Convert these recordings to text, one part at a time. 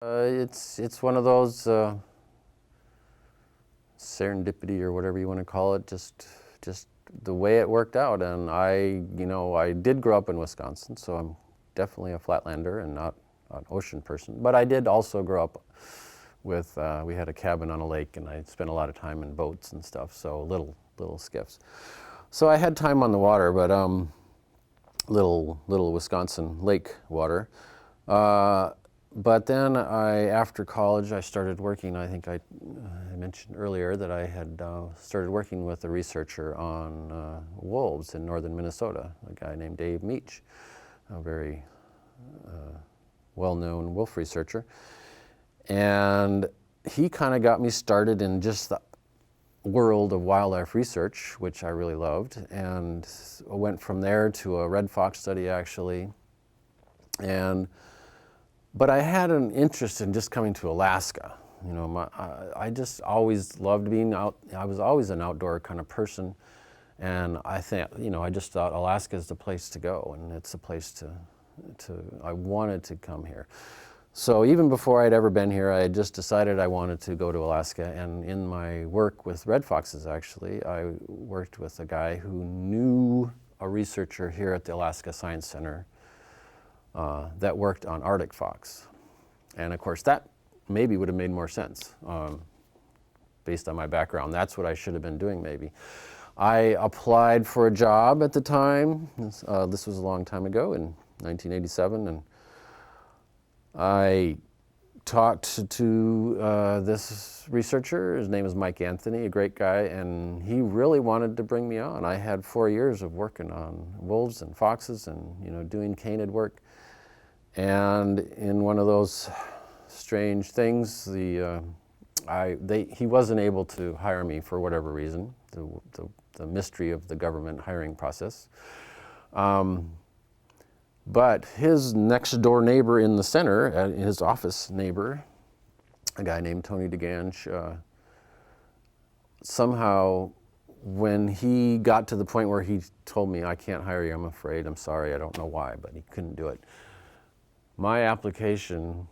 It's one of those serendipity or whatever you want to call it, just the way it worked out. And I did grow up in Wisconsin, so I'm definitely a flatlander and not an ocean person. But I did also grow up with, we had a cabin on a lake, and I spent a lot of time in boats and stuff, so little skiffs. So I had time on the water, but little Wisconsin lake water. But then after college, I started working. I think I mentioned earlier that I had started working with a researcher on wolves in northern Minnesota, a guy named Dave Meach, a very well-known wolf researcher. And he kind of got me started in just the world of wildlife research, which I really loved, and I went from there to a red fox study, actually. But I had an interest in just coming to Alaska. You know, I just always loved being out. I was always an outdoor kind of person, and I just thought Alaska is the place to go, and it's a place I wanted to come here. So even before I'd ever been here, I had just decided I wanted to go to Alaska. And in my work with red foxes, actually, I worked with a guy who knew a researcher here at the Alaska Science Center that worked on Arctic fox. And of course, that maybe would have made more sense based on my background. That's what I should have been doing, maybe. I applied for a job at the time. This was a long time ago, in 1987, and I talked to this researcher. His name is Mike Anthony, a great guy, and he really wanted to bring me on. I had 4 years of working on wolves and foxes and doing canid work. And in one of those strange things, he wasn't able to hire me for whatever reason, the mystery of the government hiring process. But his next door neighbor in the center, his office neighbor, a guy named Tony DeGange, somehow when he got to the point where he told me, "I can't hire you, I'm afraid, I'm sorry, I don't know why," but he couldn't do it. My application,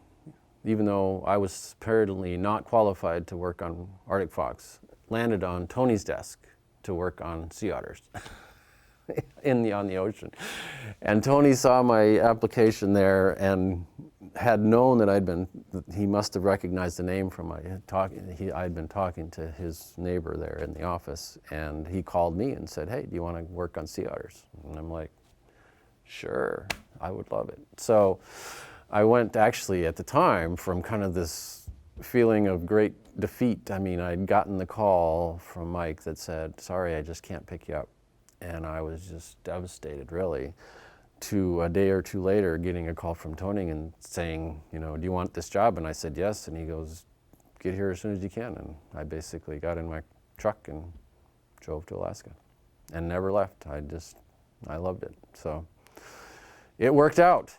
even though I was apparently not qualified to work on Arctic fox, landed on Tony's desk to work on sea otters. On the ocean. And Tony saw my application there and had known that he must have recognized the name from I'd been talking to his neighbor there in the office, and he called me and said, "Hey, do you want to work on sea otters?" And I'm like, "Sure, I would love it." So I went, actually at the time, from kind of this feeling of great defeat. I mean, I'd gotten the call from Mike that said, "Sorry, I just can't pick you up." And I was just devastated, really, to a day or two later getting a call from Tony and saying, "Do you want this job?" And I said yes, and he goes, "Get here as soon as you can." And I basically got in my truck and drove to Alaska and never left. I loved it. So it worked out.